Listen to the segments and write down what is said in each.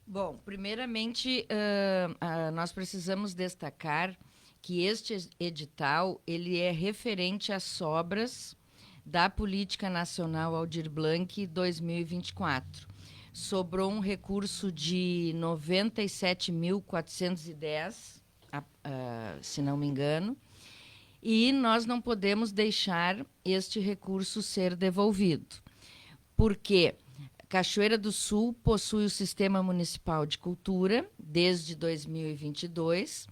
Bom, primeiramente, nós precisamos destacar que este edital ele é referente às sobras da Política Nacional Aldir Blanc 2024. Sobrou um recurso de 97.410, se não me engano, e nós não podemos deixar este recurso ser devolvido. Por quê? Cachoeira do Sul possui o Sistema Municipal de Cultura desde 2022,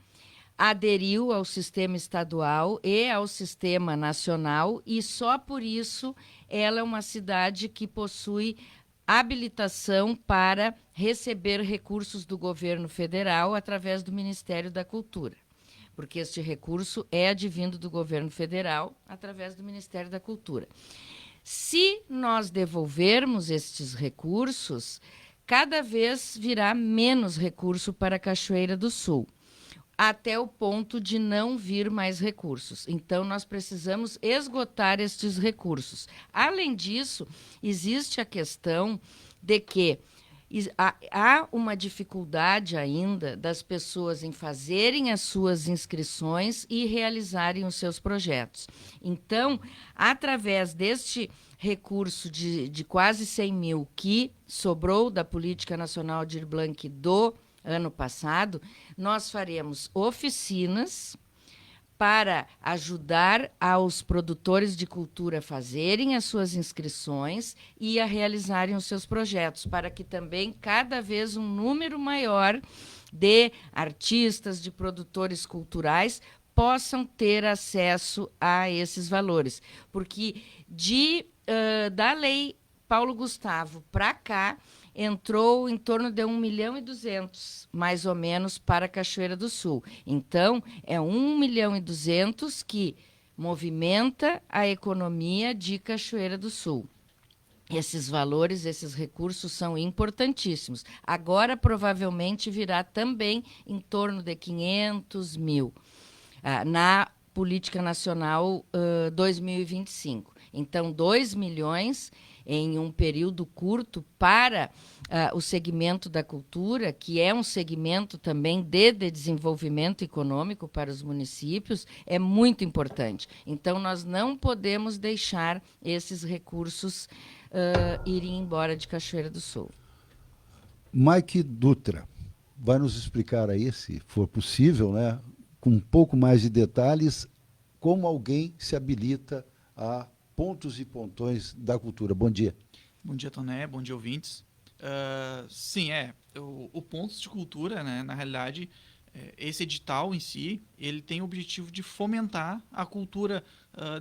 aderiu ao sistema estadual e ao sistema nacional, e só por isso ela é uma cidade que possui habilitação para receber recursos do governo federal através do Ministério da Cultura, porque este recurso é advindo do governo federal através do Ministério da Cultura. Se nós devolvermos estes recursos, cada vez virá menos recurso para a Cachoeira do Sul, até o ponto de não vir mais recursos. Então, nós precisamos esgotar estes recursos. Além disso, existe a questão de que há uma dificuldade ainda das pessoas em fazerem as suas inscrições e realizarem os seus projetos. Então, através deste recurso de quase 100 mil que sobrou da Política Nacional Aldir Blanc do ano passado, nós faremos oficinas para ajudar aos produtores de cultura a fazerem as suas inscrições e a realizarem os seus projetos, para que também cada vez um número maior de artistas, de produtores culturais possam ter acesso a esses valores. Porque da lei Paulo Gustavo para cá, entrou em torno de 1.200.000, mais ou menos, para a Cachoeira do Sul. Então, é 1.200.000 que movimenta a economia de Cachoeira do Sul. Esses valores, esses recursos são importantíssimos. Agora, provavelmente, virá também em torno de 500 mil na Política Nacional 2025. Então, 2 milhões em um período curto para o segmento da cultura, que é um segmento também de desenvolvimento econômico para os municípios, é muito importante. Então, nós não podemos deixar esses recursos irem embora de Cachoeira do Sul. Mike Dutra vai nos explicar aí, se for possível, né, com um pouco mais de detalhes, como alguém se habilita a pontos e pontões da cultura. Bom dia. Bom dia, Toné. Bom dia, ouvintes. Sim, o Pontos de Cultura, né, na realidade, esse edital em si, ele tem o objetivo de fomentar a cultura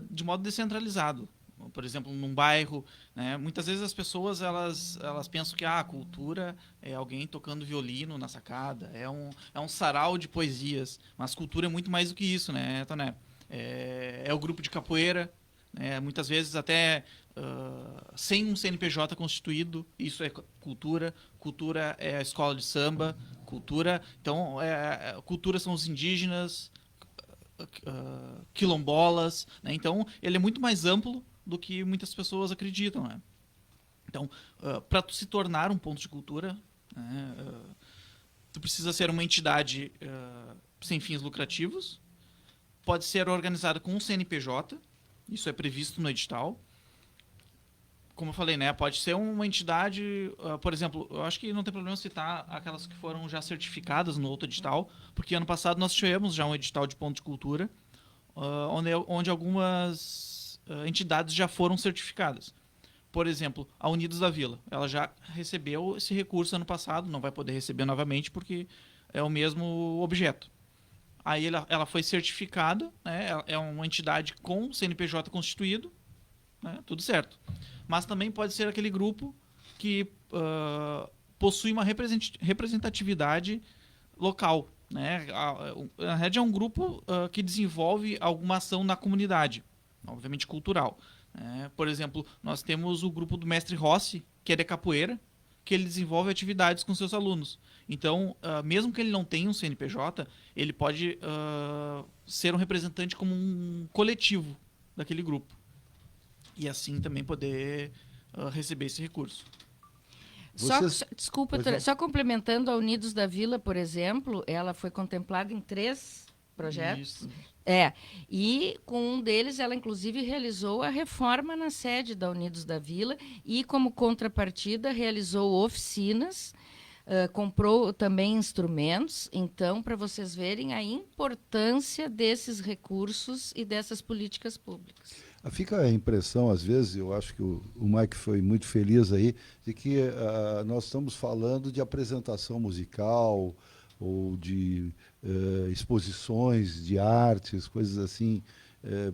de modo descentralizado. Por exemplo, num bairro, né, muitas vezes as pessoas elas pensam que a cultura é alguém tocando violino na sacada, é um sarau de poesias, mas cultura é muito mais do que isso, né, Toné? É o grupo de capoeira, muitas vezes até sem um CNPJ constituído, isso é cultura. Cultura é a escola de samba, cultura. Então, cultura são os indígenas, quilombolas, né? Então, ele é muito mais amplo do que muitas pessoas acreditam, né? Então, para tu se tornar um ponto de cultura, né, tu precisa ser uma entidade sem fins lucrativos, pode ser organizada com um CNPJ, isso é previsto no edital. Como eu falei, né, pode ser uma entidade, por exemplo, eu acho que não tem problema citar aquelas que foram já certificadas no outro edital, porque ano passado nós tivemos já um edital de ponto de cultura, onde algumas entidades já foram certificadas. Por exemplo, a Unidos da Vila, ela já recebeu esse recurso ano passado, não vai poder receber novamente porque é o mesmo objeto. Aí ela foi certificada, né, é uma entidade com CNPJ constituído, né, tudo certo. Mas também pode ser aquele grupo que possui uma representatividade local. Né? Na realidade, é um grupo que desenvolve alguma ação na comunidade, obviamente cultural. Por exemplo, nós temos o grupo do Mestre Rossi, que é de capoeira, que ele desenvolve atividades com seus alunos. Então, mesmo que ele não tenha um CNPJ, ele pode ser um representante como um coletivo daquele grupo. E assim também poder receber esse recurso. Desculpa, Pois não. só complementando, a Unidos da Vila, por exemplo, ela foi contemplada em 3 projetos. Isso. E com um deles ela inclusive realizou a reforma na sede da Unidos da Vila e como contrapartida realizou oficinas, comprou também instrumentos. Então, para vocês verem a importância desses recursos e dessas políticas públicas. Fica a impressão, às vezes, eu acho que o Mike foi muito feliz aí, de que nós estamos falando de apresentação musical ou de exposições de artes, coisas assim,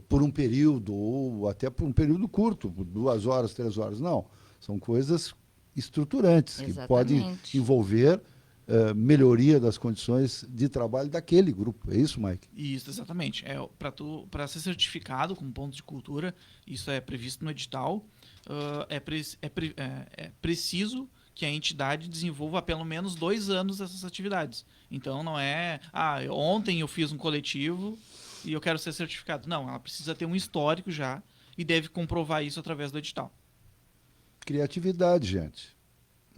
por um período, ou até por um período curto, por 2 horas, 3 horas. Não, são coisas estruturantes, que podem Exatamente. envolver melhoria das condições de trabalho daquele grupo. É isso, Mike? Isso, exatamente. Para ser certificado como ponto de cultura, isso é previsto no edital, é preciso que a entidade desenvolva há pelo menos 2 anos essas atividades. Então não é, ontem eu fiz um coletivo e eu quero ser certificado. Não, ela precisa ter um histórico já e deve comprovar isso através do edital. Criatividade, gente.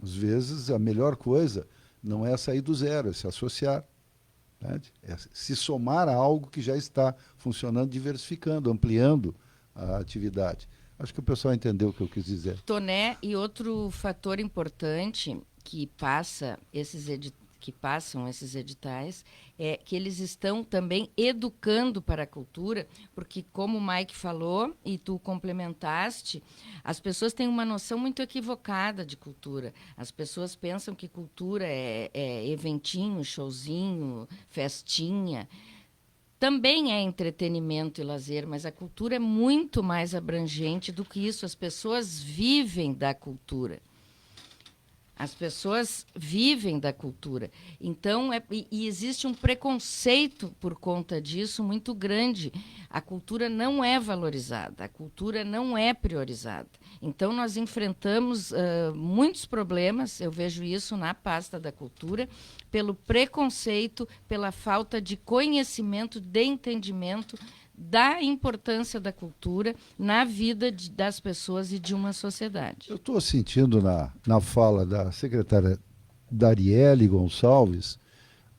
Às vezes a melhor coisa não é sair do zero, é se associar. Né? É se somar a algo que já está funcionando, diversificando, ampliando a atividade. Acho que o pessoal entendeu o que eu quis dizer. Toné, e outro fator importante que passam esses editais é que eles estão também educando para a cultura, porque como o Mike falou e tu complementaste, as pessoas têm uma noção muito equivocada de cultura. As pessoas pensam que cultura é eventinho, showzinho, festinha. Também é entretenimento e lazer, mas a cultura é muito mais abrangente do que isso. As pessoas vivem da cultura. As pessoas vivem da cultura. Então, e existe um preconceito por conta disso muito grande. A cultura não é valorizada, a cultura não é priorizada. Então, nós enfrentamos muitos problemas, eu vejo isso na pasta da cultura, pelo preconceito, pela falta de conhecimento, de entendimento da importância da cultura na vida das pessoas e de uma sociedade. Eu estou sentindo na fala da secretária Dariele Gonçalves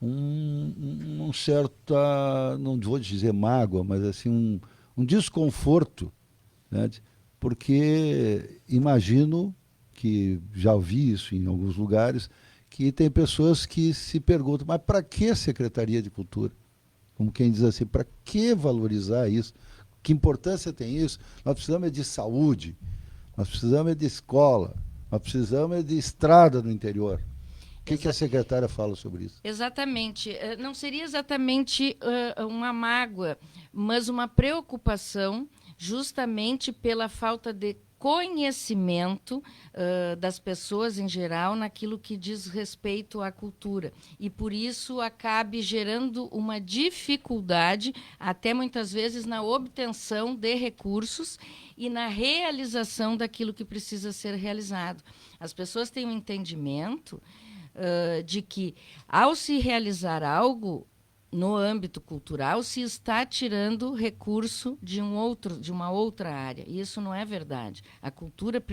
um certa, não vou dizer mágoa, mas assim um desconforto, né? Porque imagino que já ouvi isso em alguns lugares, que tem pessoas que se perguntam, mas para que Secretaria de Cultura? Como quem diz assim, para que valorizar isso? Que importância tem isso? Nós precisamos de saúde, nós precisamos de escola, nós precisamos de estrada no interior. O que a secretária fala sobre isso? Exatamente. Não seria exatamente uma mágoa, mas uma preocupação justamente pela falta de conhecimento das pessoas em geral naquilo que diz respeito à cultura. E por isso acabe gerando uma dificuldade, até muitas vezes, na obtenção de recursos e na realização daquilo que precisa ser realizado. As pessoas têm um entendimento de que, ao se realizar algo no âmbito cultural, se está tirando recurso de uma outra área. E isso não é verdade. A cultura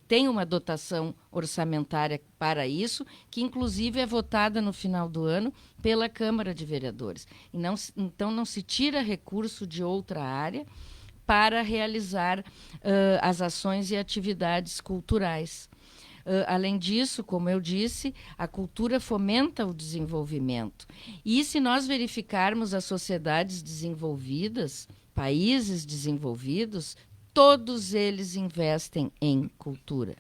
tem uma dotação orçamentária para isso, que inclusive é votada no final do ano pela Câmara de Vereadores. Então não se tira recurso de outra área para realizar as ações e atividades culturais. Além disso, como eu disse, a cultura fomenta o desenvolvimento. E se nós verificarmos as sociedades desenvolvidas, países desenvolvidos, todos eles investem em cultura.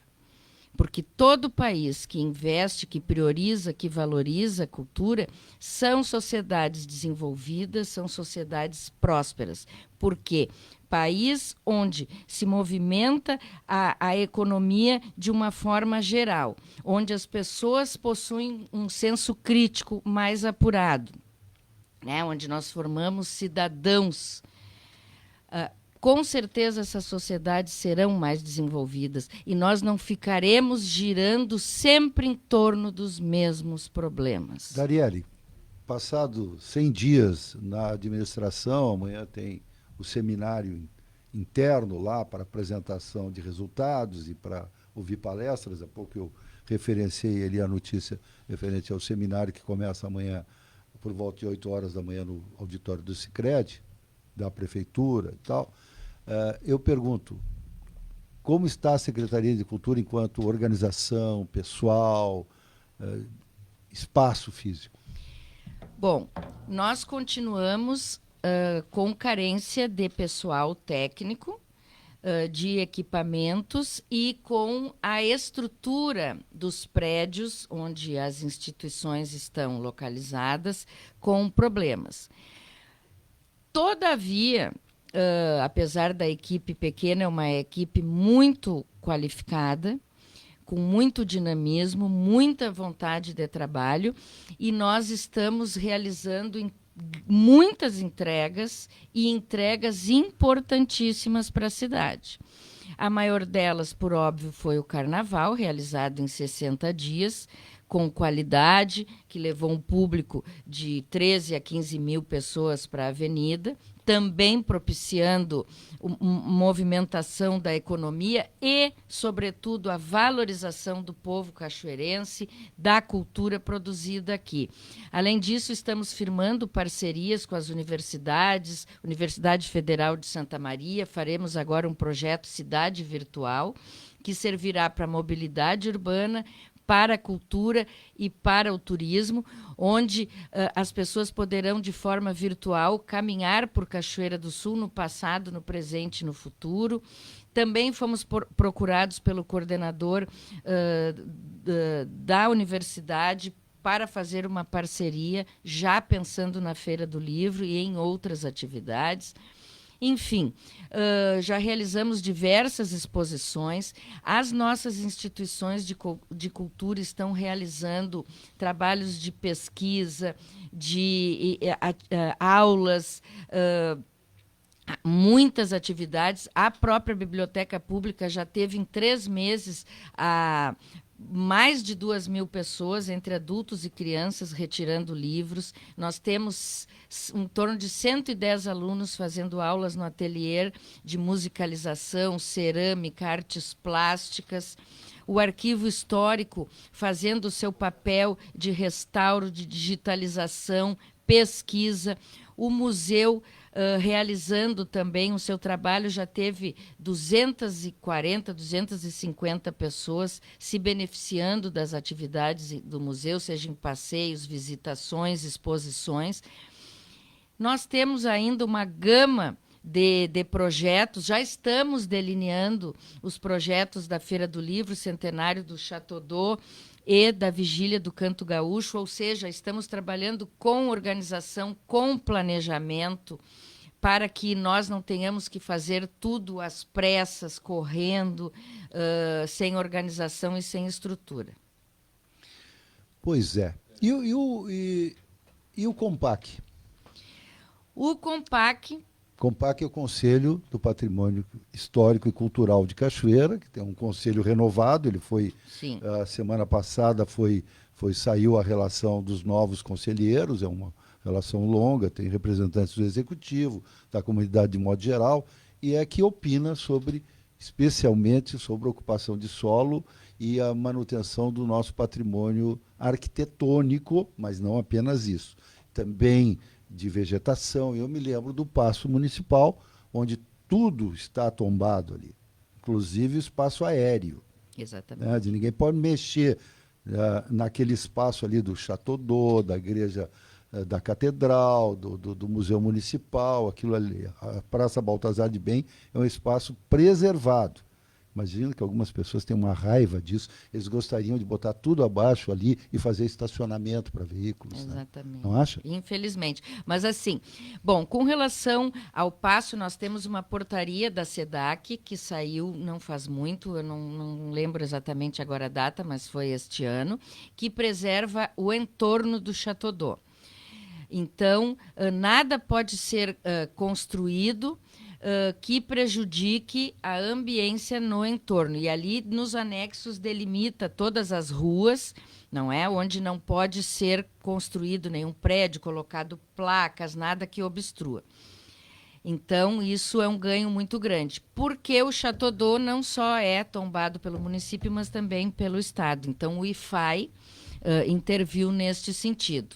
Porque todo país que investe, que prioriza, que valoriza a cultura, são sociedades desenvolvidas, são sociedades prósperas. Por quê? País onde se movimenta a economia de uma forma geral, onde as pessoas possuem um senso crítico mais apurado, né? Onde nós formamos cidadãos. Com certeza essas sociedades serão mais desenvolvidas e nós não ficaremos girando sempre em torno dos mesmos problemas. Dariele, passado 100 dias na administração, amanhã tem o seminário interno lá para apresentação de resultados e para ouvir palestras. Há pouco eu referenciei ali a notícia referente ao seminário que começa amanhã por volta de 8 horas da manhã no auditório do Sicredi, da Prefeitura e tal. Eu pergunto, como está a Secretaria de Cultura enquanto organização, pessoal, espaço físico? Bom, nós continuamos com carência de pessoal técnico, de equipamentos e com a estrutura dos prédios onde as instituições estão localizadas com problemas. Todavia, apesar da equipe pequena, é uma equipe muito qualificada, com muito dinamismo, muita vontade de trabalho, e nós estamos realizando muitas entregas e entregas importantíssimas para a cidade. A maior delas, por óbvio, foi o Carnaval, realizado em 60 dias, com qualidade, que levou um público de 13 a 15 mil pessoas para a avenida, também propiciando movimentação da economia e, sobretudo, a valorização do povo cachoeirense, da cultura produzida aqui. Além disso, estamos firmando parcerias com as universidades, Universidade Federal de Santa Maria, faremos agora um projeto Cidade Virtual, que servirá para a mobilidade urbana, para a cultura e para o turismo, onde as pessoas poderão, de forma virtual, caminhar por Cachoeira do Sul no passado, no presente e no futuro. Também fomos procurados pelo coordenador da universidade para fazer uma parceria, já pensando na Feira do Livro e em outras atividades. Enfim, já realizamos diversas exposições. As nossas instituições de cultura estão realizando trabalhos de pesquisa, de aulas, muitas atividades. A própria Biblioteca Pública já teve em 3 meses mais de 2.000 pessoas, entre adultos e crianças, retirando livros. Nós temos em torno de 110 alunos fazendo aulas no ateliê de musicalização, cerâmica, artes plásticas. O arquivo histórico fazendo o seu papel de restauro, de digitalização, pesquisa. O museu realizando também o seu trabalho, já teve 240, 250 pessoas se beneficiando das atividades do museu, seja em passeios, visitações, exposições. Nós temos ainda uma gama de projetos, já estamos delineando os projetos da Feira do Livro, Centenário do Chateaudoux, e da Vigília do Canto Gaúcho, ou seja, estamos trabalhando com organização, com planejamento, para que nós não tenhamos que fazer tudo às pressas, correndo, sem organização e sem estrutura. Pois é. E o COMPAC? O COMPAC... COMPAC é o Conselho do Patrimônio Histórico e Cultural de Cachoeira, que tem um conselho renovado. Ele foi, a semana passada, saiu a relação dos novos conselheiros, é uma relação longa, tem representantes do Executivo, da comunidade de modo geral, e é que opina especialmente sobre a ocupação de solo e a manutenção do nosso patrimônio arquitetônico, mas não apenas isso. Também de vegetação. Eu me lembro do Paço Municipal, onde tudo está tombado ali, inclusive o espaço aéreo. Exatamente. Ninguém pode mexer naquele espaço ali do Chateaudoux, da igreja da Catedral, do Museu Municipal, aquilo ali. A Praça Baltazar de Bem é um espaço preservado. Imagino que algumas pessoas têm uma raiva disso, eles gostariam de botar tudo abaixo ali e fazer estacionamento para veículos. Exatamente. Né? Não acha? Infelizmente. Mas assim, bom, com relação ao Paço, nós temos uma portaria da SEDAC que saiu não faz muito, eu não lembro exatamente agora a data, mas foi este ano, que preserva o entorno do Chateaudoux. Então, nada pode ser construído que prejudique a ambiência no entorno. E ali, nos anexos, delimita todas as ruas, não é? Onde não pode ser construído nenhum prédio, colocado placas, nada que obstrua. Então, isso é um ganho muito grande, porque o Chateau d'Eau não só é tombado pelo município, mas também pelo Estado. Então, o IFAI interviu neste sentido.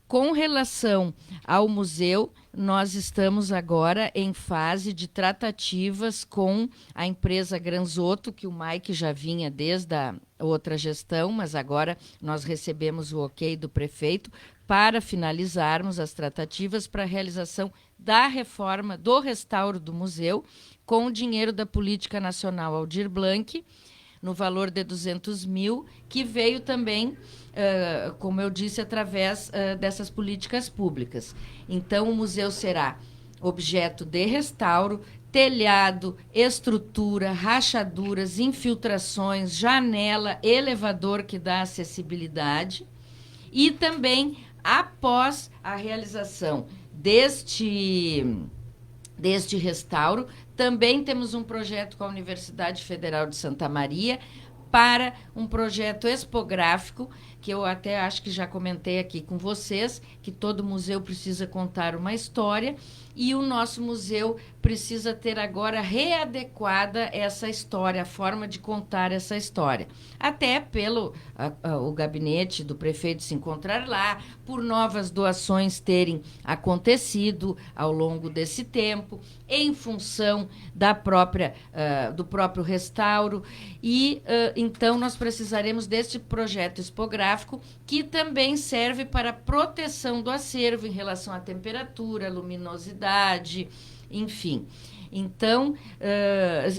Com relação ao museu, nós estamos agora em fase de tratativas com a empresa Granzotto, que o Mike já vinha desde a outra gestão, mas agora nós recebemos o ok do prefeito para finalizarmos as tratativas para a realização da reforma, do restauro do museu, com o dinheiro da Política Nacional Aldir Blanc, no valor de 200 mil, que veio também, como eu disse, através dessas políticas públicas. Então, o museu será objeto de restauro, telhado, estrutura, rachaduras, infiltrações, janela, elevador que dá acessibilidade, e também, após a realização deste restauro, também temos um projeto com a Universidade Federal de Santa Maria para um projeto expográfico, que eu até acho que já comentei aqui com vocês, que todo museu precisa contar uma história, e o nosso museu precisa ter agora readequada essa história, a forma de contar essa história. Até pelo o gabinete do prefeito se encontrar lá, por novas doações terem acontecido ao longo desse tempo, em função da do próprio restauro. E, então, nós precisaremos deste projeto expográfico, que também serve para proteção do acervo em relação à temperatura, luminosidade, enfim. Então,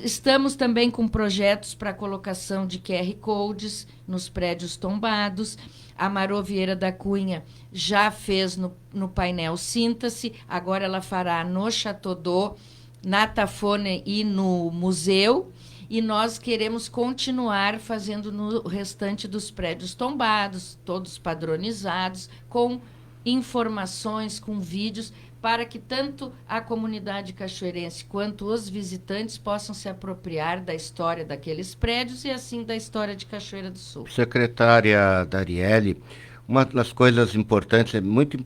estamos também com projetos para colocação de QR Codes nos prédios tombados. A Marô Vieira da Cunha já fez no painel Sinta-se, agora ela fará no Chateau d'Eau, na Tafone e no museu, e nós queremos continuar fazendo no restante dos prédios tombados, todos padronizados, com informações, com vídeos, para que tanto a comunidade cachoeirense quanto os visitantes possam se apropriar da história daqueles prédios e, assim, da história de Cachoeira do Sul. Secretária Darielle, uma das coisas importantes, é muito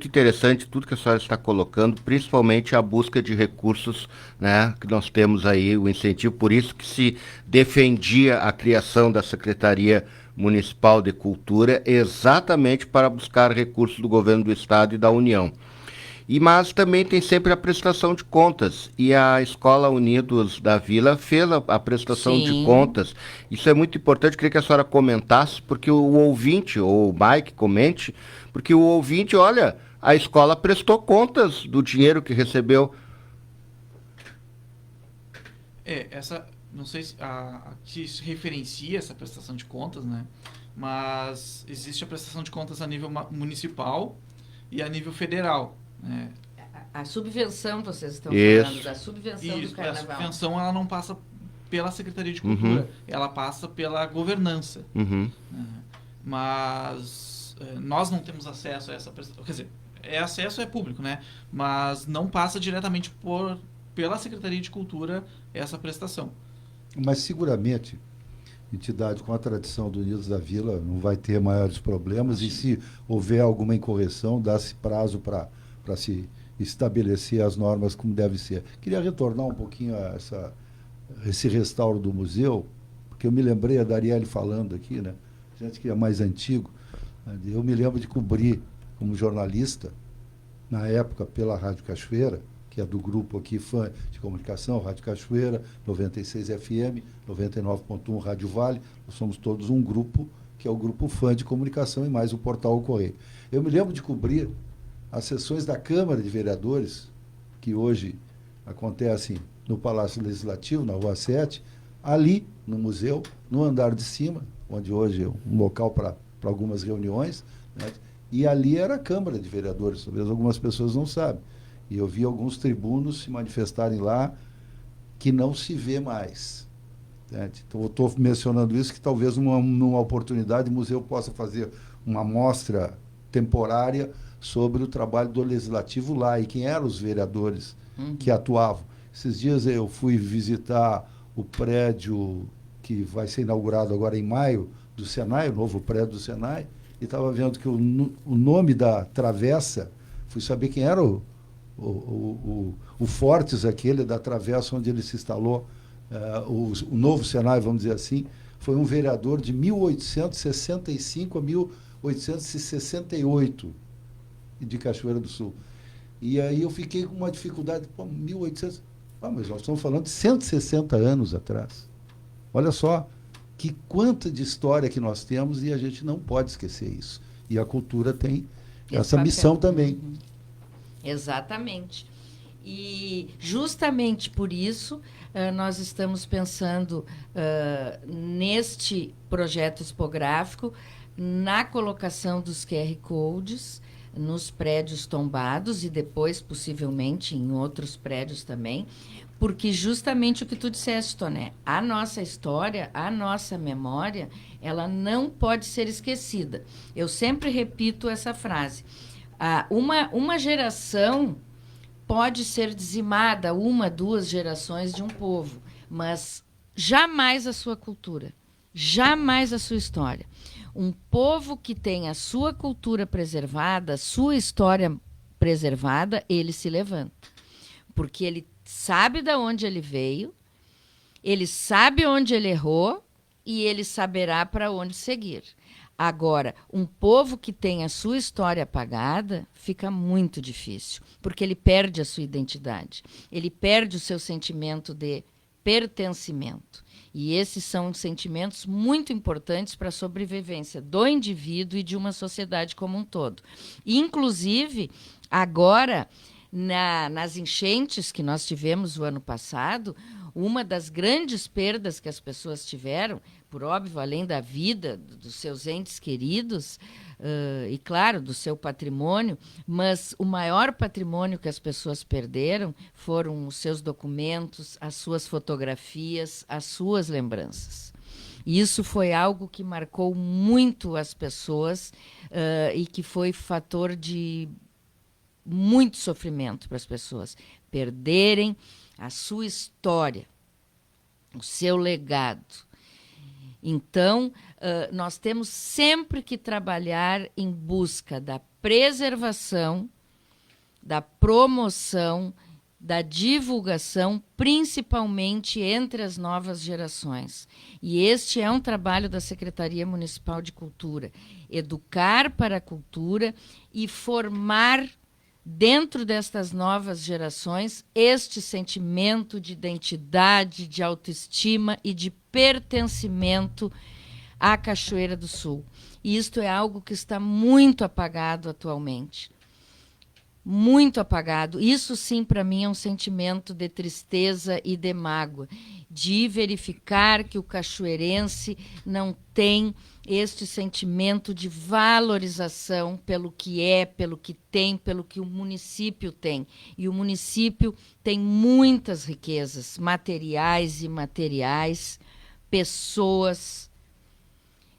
interessante tudo que a senhora está colocando, principalmente a busca de recursos, né, que nós temos aí, o incentivo, por isso que se defendia a criação da Secretaria Municipal de Cultura, exatamente para buscar recursos do governo do Estado e da União. Mas também tem sempre a prestação de contas, e a Escola Unidos da Vila fez a prestação Sim. de contas. Isso é muito importante, queria que a senhora comentasse, porque o ouvinte, ou o Mike comente, porque o ouvinte, olha, a escola prestou contas do dinheiro que recebeu. Não sei se isso referencia essa prestação de contas, né? Mas existe a prestação de contas a nível municipal e a nível federal. A subvenção, vocês estão falando da subvenção do Carnaval. A subvenção ela não passa pela Secretaria de Cultura, ela passa pela governança. Mas nós não temos acesso a essa prestação. Quer dizer, acesso é público, né? Mas não passa diretamente pela Secretaria de Cultura essa prestação. Mas seguramente, entidade com a tradição do Unidos da Vila não vai ter maiores problemas. Sim. E se houver alguma incorreção, dá-se prazo para se estabelecer as normas como deve ser. Queria retornar um pouquinho a esse restauro do museu, porque eu me lembrei a Darielle falando aqui, né? Gente que é mais antigo. Eu me lembro de cobrir como jornalista, na época, pela Rádio Cachoeira, que é do grupo aqui, fã de comunicação, Rádio Cachoeira, 96 FM, 99.1 Rádio Vale. Nós somos todos um grupo, que é o grupo fã de comunicação e mais o portal O Correio. Eu me lembro de cobrir as sessões da Câmara de Vereadores, que hoje acontecem no Palácio Legislativo, na Rua 7, ali no museu, no andar de cima, onde hoje é um local para algumas reuniões, né? E ali era a Câmara de Vereadores, talvez algumas pessoas não sabem. E eu vi alguns tribunos se manifestarem lá que não se vê mais. Né? Então, eu estou mencionando isso, que talvez numa oportunidade o museu possa fazer uma mostra temporária sobre o trabalho do Legislativo lá e quem eram os vereadores que atuavam. Esses dias eu fui visitar o prédio que vai ser inaugurado agora em maio do Senai, o novo prédio do Senai, e estava vendo que o nome da travessa, fui saber quem era o o Fortes, aquele da travessa onde ele se instalou, o novo Senai, vamos dizer assim, foi um vereador de 1865 a 1868 de Cachoeira do Sul. E aí eu fiquei com uma dificuldade, 1800, mas nós estamos falando de 160 anos atrás. Olha só quanta de história que nós temos e a gente não pode esquecer isso. E a cultura tem essa missão também. Exatamente. E justamente por isso nós estamos pensando neste projeto expográfico, na colocação dos QR Codes nos prédios tombados e depois, possivelmente, em outros prédios também, porque justamente o que tu disseste, Toné, a nossa história, a nossa memória, ela não pode ser esquecida. Eu sempre repito essa frase. Uma geração pode ser dizimada, 1, 2 gerações de um povo, mas jamais a sua cultura, jamais a sua história. Um povo que tem a sua cultura preservada, a sua história preservada, ele se levanta. Porque ele sabe de onde ele veio, ele sabe onde ele errou e ele saberá para onde seguir. Agora, um povo que tem a sua história apagada, fica muito difícil, porque ele perde a sua identidade, ele perde o seu sentimento de pertencimento. E esses são sentimentos muito importantes para a sobrevivência do indivíduo e de uma sociedade como um todo. Inclusive, agora, nas enchentes que nós tivemos o ano passado, uma das grandes perdas que as pessoas tiveram, por óbvio, além da vida dos seus entes queridos, e, claro, do seu patrimônio, mas o maior patrimônio que as pessoas perderam foram os seus documentos, as suas fotografias, as suas lembranças. E isso foi algo que marcou muito as pessoas e que foi fator de muito sofrimento para as pessoas perderem a sua história, o seu legado. Então, nós temos sempre que trabalhar em busca da preservação, da promoção, da divulgação, principalmente entre as novas gerações. E este é um trabalho da Secretaria Municipal de Cultura, educar para a cultura e formar dentro destas novas gerações este sentimento de identidade, de autoestima e de pertencimento à Cachoeira do Sul. E isto é algo que está muito apagado atualmente. Muito apagado. Isso sim, para mim, é um sentimento de tristeza e de mágoa, de verificar que o cachoeirense não tem este sentimento de valorização pelo que é, pelo que tem, pelo que o município tem. E o município tem muitas riquezas, materiais e imateriais, pessoas,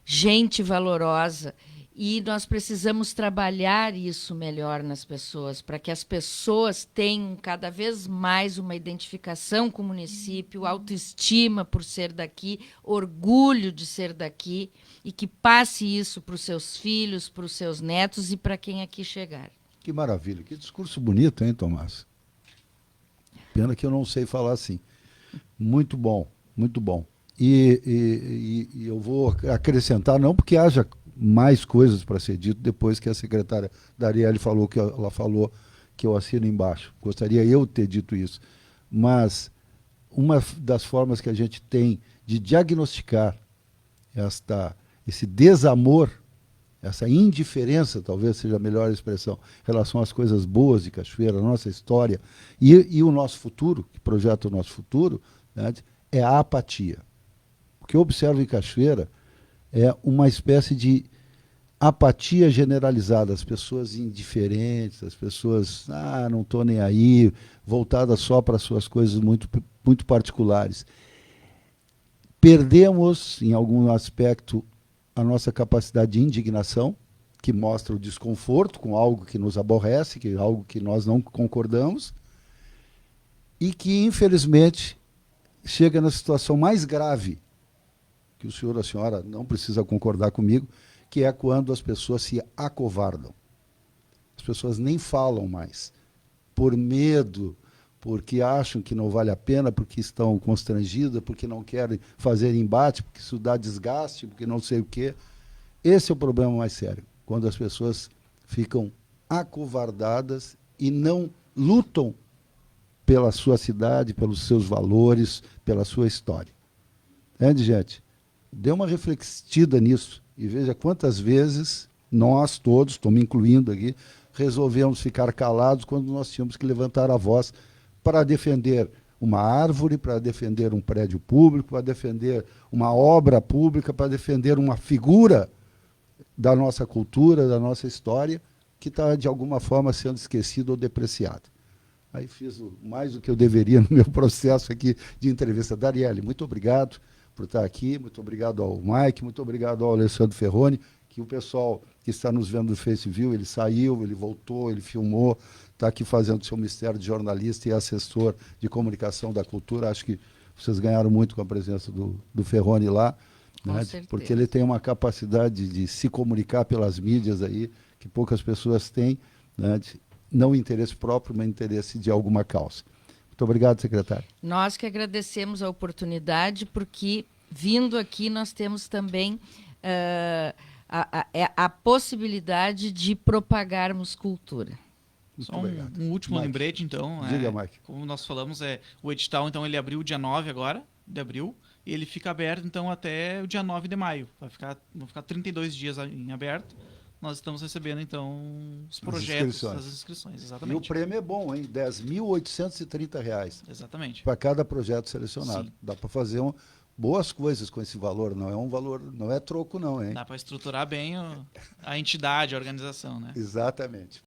gente valorosa. E nós precisamos trabalhar isso melhor nas pessoas, para que as pessoas tenham cada vez mais uma identificação com o município, autoestima por ser daqui, orgulho de ser daqui, e que passe isso para os seus filhos, para os seus netos e para quem aqui chegar. Que maravilha, que discurso bonito, hein, Tomás? Pena que eu não sei falar assim. Muito bom, muito bom. E eu vou acrescentar, não porque haja mais coisas para ser dito depois que a secretária Darielle falou que ela falou, que eu assino embaixo. Gostaria eu de ter dito isso. Mas uma das formas que a gente tem de diagnosticar esse desamor, essa indiferença, talvez seja a melhor expressão, em relação às coisas boas de Cachoeira, a nossa história e o nosso futuro, que projeta o nosso futuro, né, é a apatia. O que eu observo em Cachoeira é uma espécie de apatia generalizada, as pessoas indiferentes, as pessoas, não estou nem aí, voltadas só para suas coisas muito, muito particulares. Perdemos, em algum aspecto, a nossa capacidade de indignação, que mostra o desconforto com algo que nos aborrece, que é algo que nós não concordamos, e que, infelizmente, chega na situação mais grave, que o senhor ou a senhora não precisa concordar comigo, que é quando as pessoas se acovardam. As pessoas nem falam mais, por medo, porque acham que não vale a pena, porque estão constrangidas, porque não querem fazer embate, porque isso dá desgaste, porque não sei o quê. Esse é o problema mais sério, quando as pessoas ficam acovardadas e não lutam pela sua cidade, pelos seus valores, pela sua história. Entende, gente? Dê uma reflexida nisso e veja quantas vezes nós todos, estou me incluindo aqui, resolvemos ficar calados quando nós tínhamos que levantar a voz para defender uma árvore, para defender um prédio público, para defender uma obra pública, para defender uma figura da nossa cultura, da nossa história, que está, de alguma forma, sendo esquecida ou depreciada. Aí fiz mais do que eu deveria no meu processo aqui de entrevista. Darielle, muito obrigado por estar aqui, muito obrigado ao Mike, muito obrigado ao Alessandro Ferroni, que o pessoal que está nos vendo no Face viu, ele saiu, ele voltou, ele filmou, está aqui fazendo seu mistério de jornalista e assessor de comunicação da cultura. Acho que vocês ganharam muito com a presença do Ferroni lá, né? Porque ele tem uma capacidade de se comunicar pelas mídias aí, que poucas pessoas têm, né? Não interesse próprio, mas interesse de alguma causa. Muito obrigado, secretário. Nós que agradecemos a oportunidade, porque vindo aqui nós temos também a possibilidade de propagarmos cultura. Só um último Mike. Lembrete, então. Diga, Mike. Como nós falamos, o edital, então, ele abriu dia 9 agora, de abril, e ele fica aberto, então, até o dia 9 de maio. Vão ficar 32 dias em aberto. Nós estamos recebendo, então, os projetos, as inscrições. Exatamente. E o prêmio é bom, hein? R$ 10.830. Exatamente. Para cada projeto selecionado. Sim. Dá para fazer boas coisas com esse valor. Não é um valor, não é troco, não, hein? Dá para estruturar bem a entidade, a organização, né? Exatamente.